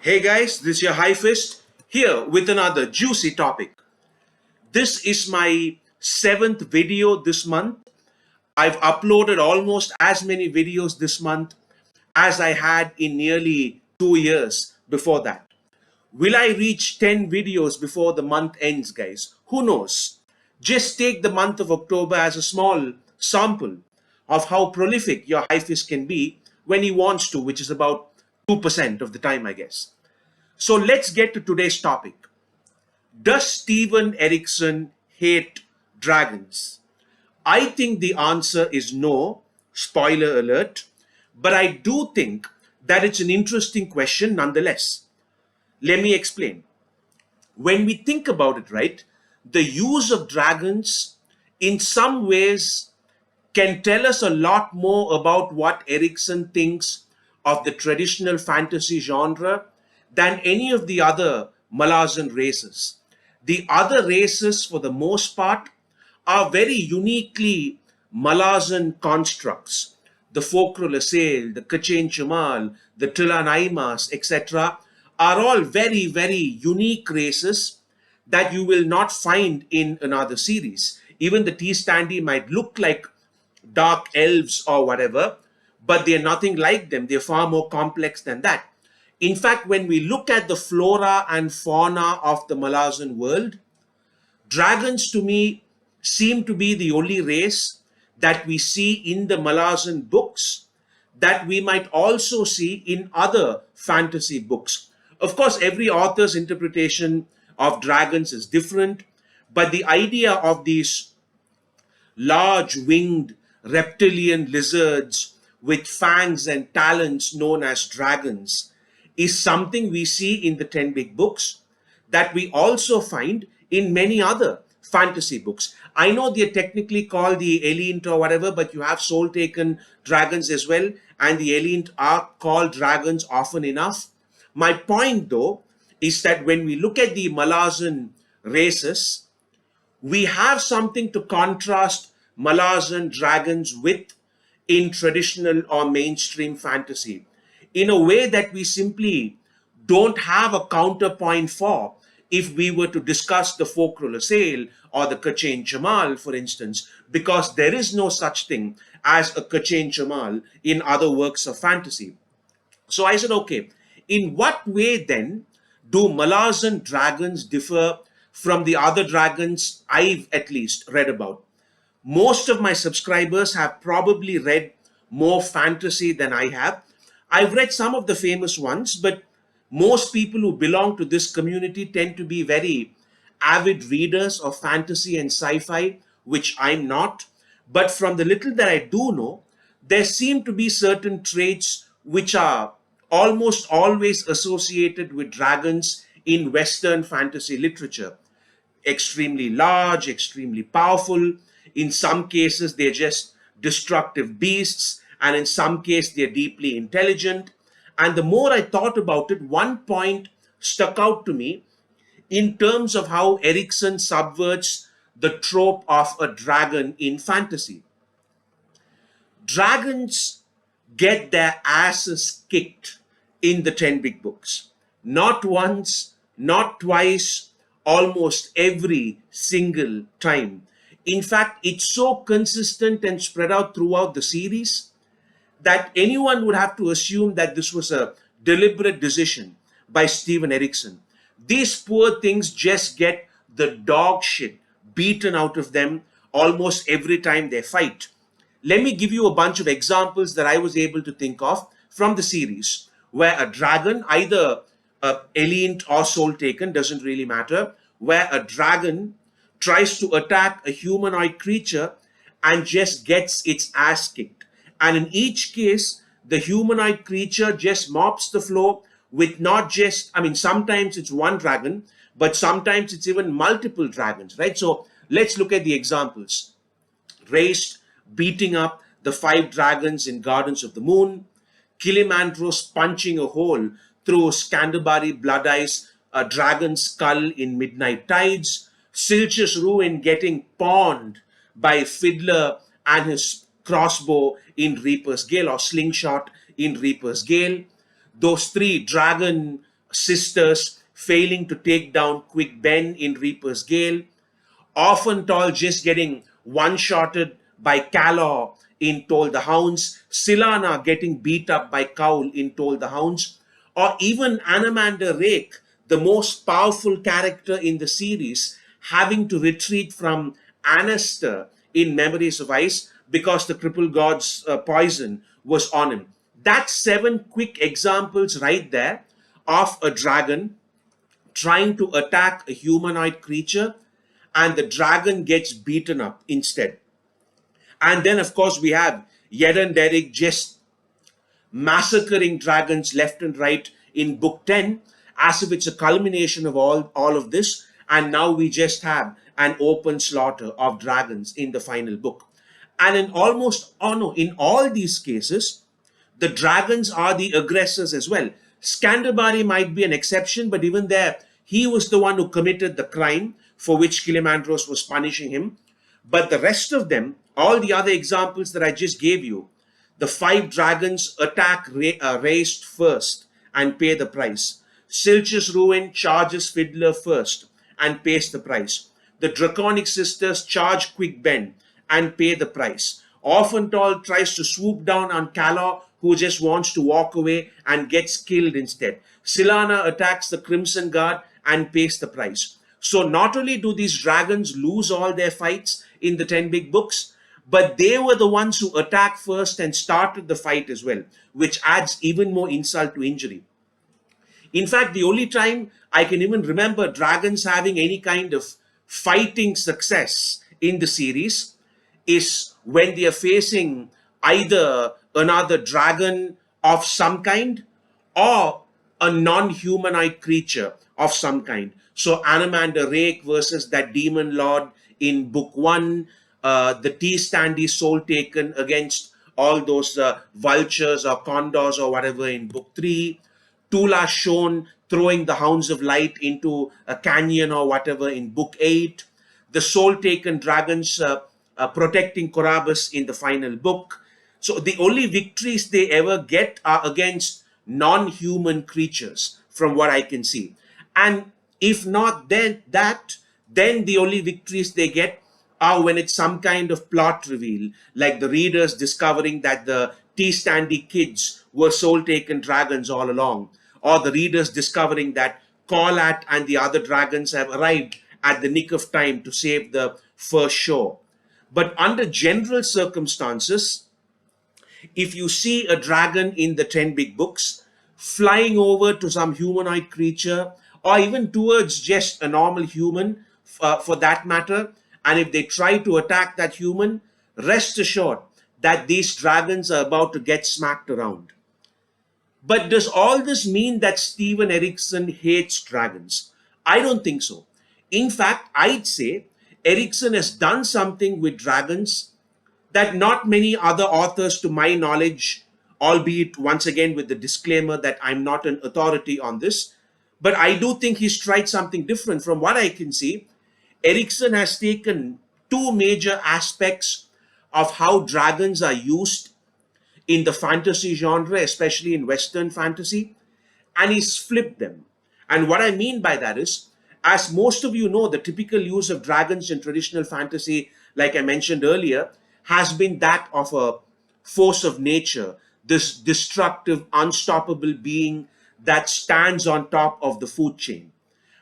Hey guys, this is your High Fist here with another juicy topic. This is my seventh video this month. I've uploaded almost as many videos this month as I had in nearly 2 years before that. Will I reach 10 videos before the month ends, guys? Who knows? Just take the month of October as a small sample of how prolific your High Fist can be when he wants to, which is about 2% of the time, I guess. So let's get to today's topic. Does Steven Erikson hate dragons? I think the answer is no, spoiler alert, but I do think that it's an interesting question nonetheless. Let me explain. When we think about it, right, the use of dragons in some ways can tell us a lot more about what Erikson thinks of the traditional fantasy genre than any of the other Malazan races. The other races, for the most part, are very uniquely Malazan constructs. The Folklore the Kachen Chamal, the Tilanaimas, etc., are all very, very unique races that you will not find in another series. Even the T-Standy might look like dark elves or whatever, but they're nothing like them. They're far more complex than that. In fact, when we look at the flora and fauna of the Malazan world, dragons to me seem to be the only race that we see in the Malazan books that we might also see in other fantasy books. Of course, every author's interpretation of dragons is different, but the idea of these large winged reptilian lizards with fangs and talons known as dragons is something we see in the 10 big books that we also find in many other fantasy books. I know they're technically called the Elient or whatever, but you have soul taken dragons as well, and the Elient are called dragons often enough. My point, though, is that when we look at the Malazan races, we have something to contrast Malazan dragons with in traditional or mainstream fantasy in a way that we simply don't have a counterpoint for if we were to discuss the Folklore or the Kachen Chamal, for instance, because there is no such thing as a Kachen Chamal in other works of fantasy. So I said, okay, in what way then do Malazan dragons differ from the other dragons I've at least read about? Most of my subscribers have probably read more fantasy than I have. I've read some of the famous ones, but most people who belong to this community tend to be very avid readers of fantasy and sci-fi, which I'm not. But from the little that I do know, there seem to be certain traits which are almost always associated with dragons in Western fantasy literature. Extremely large, extremely powerful. In some cases, they're just destructive beasts, and in some cases, they're deeply intelligent. And the more I thought about it, one point stuck out to me in terms of how Erikson subverts the trope of a dragon in fantasy. Dragons get their asses kicked in the 10 big books. Not once, not twice, almost every single time. In fact, it's so consistent and spread out throughout the series that anyone would have to assume that this was a deliberate decision by Steven Erikson. These poor things just get the dog shit beaten out of them almost every time they fight. Let me give you a bunch of examples that I was able to think of from the series where a dragon, either Elient or Soul Taken, doesn't really matter, where a dragon tries to attack a humanoid creature and just gets its ass kicked. And in each case, the humanoid creature just mops the floor with not just, I mean, sometimes it's one dragon, but sometimes it's even multiple dragons, right? So let's look at the examples. Raced, beating up the 5 dragons in Gardens of the Moon, Kilimandros punching a hole through Scandabari Blood Ice, a dragon skull in Midnight Tides, Silchus Ruin getting pawned by Fiddler and his crossbow in Reaper's Gale, or slingshot in Reaper's Gale. Those 3 dragon sisters failing to take down Quick Ben in Reaper's Gale, often tall just getting one-shotted by Calor in Toll the Hounds, Silana getting beat up by Cowl in Toll the Hounds, or even Anamander Rake, the most powerful character in the series, having to retreat from Anaster in Memories of Ice because the Cripple God's poison was on him. That's 7 quick examples right there of a dragon trying to attack a humanoid creature, and the dragon gets beaten up instead. And then, of course, we have Yeden Derrick just massacring dragons left and right in book 10, as if it's a culmination of all of this. And now we just have an open slaughter of dragons in the final book. And in almost, oh no, in all these cases, the dragons are the aggressors as well. Scanderbari might be an exception, but even there, he was the one who committed the crime for which Kilimandros was punishing him. But the rest of them, all the other examples that I just gave you, the 5 dragons attack raised first and pay the price. Silch's Ruin charges Fiddler first and pays the price. The Draconic Sisters charge Quick Ben and pay the price. Orphantal tries to swoop down on Calor, who just wants to walk away and gets killed instead. Silana attacks the Crimson Guard and pays the price. So not only do these dragons lose all their fights in the 10 big books, but they were the ones who attacked first and started the fight as well, which adds even more insult to injury. In fact, the only time I can even remember dragons having any kind of fighting success in the series is when they are facing either another dragon of some kind or a non-humanoid creature of some kind. So Anamander Rake versus that demon lord in book 1, the T-Standy Soul Taken against all those vultures or condors or whatever in book 3, Tula Shone throwing the Hounds of Light into a canyon or whatever in book 8, the Soul Taken dragons protecting Corabus in the final book. So the only victories they ever get are against non-human creatures, from what I can see. And if not then the only victories they get are when it's some kind of plot reveal, like the readers discovering that the T-Standy kids were soul-taken dragons all along, or the readers discovering that Corlat and the other dragons have arrived at the nick of time to save the first shore. But under general circumstances, if you see a dragon in the 10 big books flying over to some humanoid creature or even towards just a normal human for that matter, and if they try to attack that human, rest assured that these dragons are about to get smacked around. But does all this mean that Steven Erikson hates dragons? I don't think so. In fact, I'd say Erikson has done something with dragons that not many other authors, to my knowledge, albeit once again with the disclaimer that I'm not an authority on this, but I do think he's tried something different. From what I can see, Erikson has taken 2 major aspects of how dragons are used in the fantasy genre, especially in Western fantasy, and he's flipped them. And what I mean by that is, as most of you know, the typical use of dragons in traditional fantasy, like I mentioned earlier, has been that of a force of nature, this destructive, unstoppable being that stands on top of the food chain.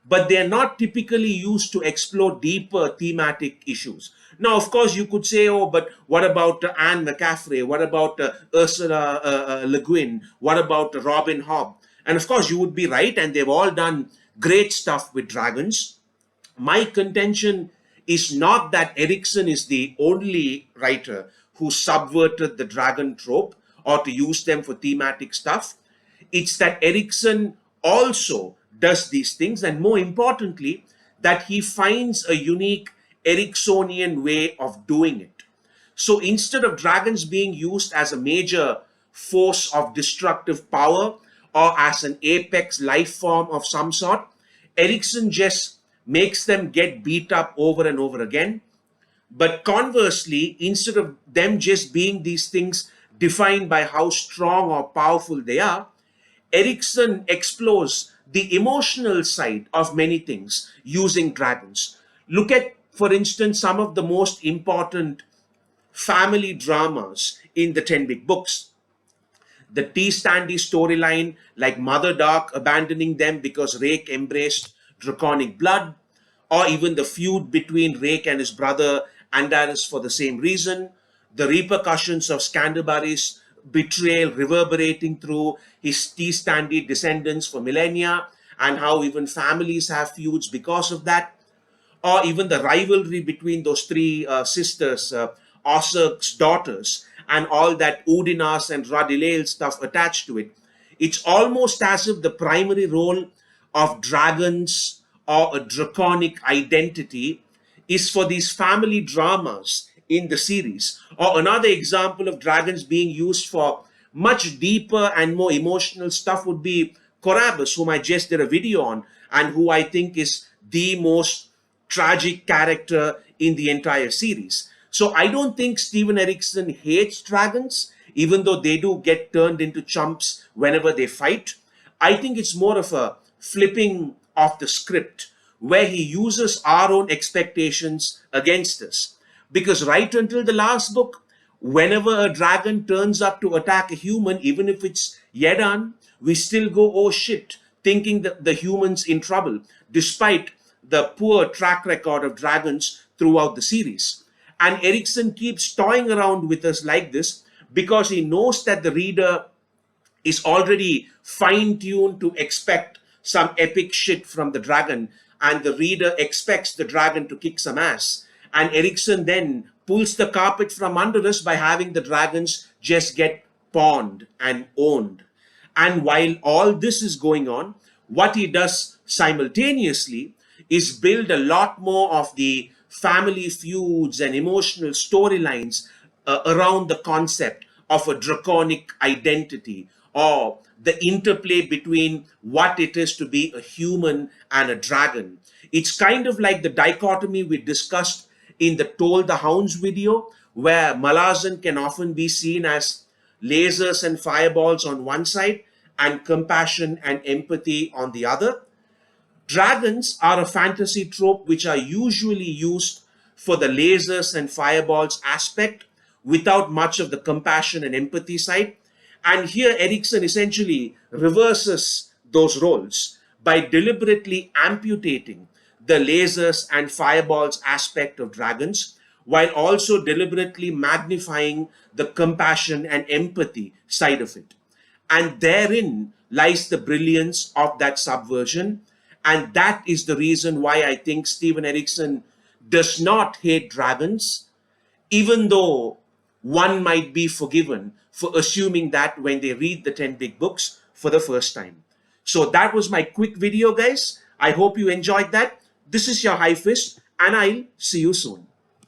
But they're not typically used to explore deeper thematic issues. Now, of course, you could say, oh, but what about Anne McCaffrey? What about Ursula Le Guin? What about Robin Hobb? And of course, you would be right, and they've all done great stuff with dragons. My contention is not that Erikson is the only writer who subverted the dragon trope or to use them for thematic stuff. It's that Erikson also does these things, and more importantly, that he finds a unique Eriksonian way of doing it. So instead of dragons being used as a major force of destructive power or as an apex life form of some sort, Erikson just makes them get beat up over and over again. But conversely, instead of them just being these things defined by how strong or powerful they are, Erikson explores the emotional side of many things using dragons. Look at, for instance, some of the most important family dramas in the 10 big books. The T. Stanley storyline, like Mother Dark abandoning them because Rake embraced draconic blood, or even the feud between Rake and his brother Andaris for the same reason, the repercussions of Scanderbury's betrayal reverberating through his T. Stanley descendants for millennia, and how even families have feuds because of that, or even the rivalry between those three sisters, Osirk's daughters, and all that Udinas and Radilail stuff attached to it. It's almost as if the primary role of dragons or a draconic identity is for these family dramas in the series. Or another example of dragons being used for much deeper and more emotional stuff would be Corabus, whom I just did a video on, and who I think is the most tragic character in the entire series. So I don't think Steven Erikson hates dragons, even though they do get turned into chumps whenever they fight. I think it's more of a flipping of the script where he uses our own expectations against us. Because right until the last book, whenever a dragon turns up to attack a human, even if it's Yedan, we still go, oh shit, thinking that the human's in trouble, despite the poor track record of dragons throughout the series. And Erikson keeps toying around with us like this because he knows that the reader is already fine-tuned to expect some epic shit from the dragon, and the reader expects the dragon to kick some ass. And Erikson then pulls the carpet from under us by having the dragons just get pawned and owned. And while all this is going on, what he does simultaneously is build a lot more of the family feuds and emotional storylines around the concept of a draconic identity, or the interplay between what it is to be a human and a dragon. It's kind of like the dichotomy we discussed in the Toll the Hounds video, where Malazan can often be seen as lasers and fireballs on one side and compassion and empathy on the other. Dragons are a fantasy trope which are usually used for the lasers and fireballs aspect without much of the compassion and empathy side. And here Erikson essentially reverses those roles by deliberately amputating the lasers and fireballs aspect of dragons, while also deliberately magnifying the compassion and empathy side of it. And therein lies the brilliance of that subversion. And that is the reason why I think Steven Erikson does not hate dragons, even though one might be forgiven for assuming that when they read the 10 big books for the first time. So that was my quick video, guys. I hope you enjoyed that. This is your High Fist, and I'll see you soon.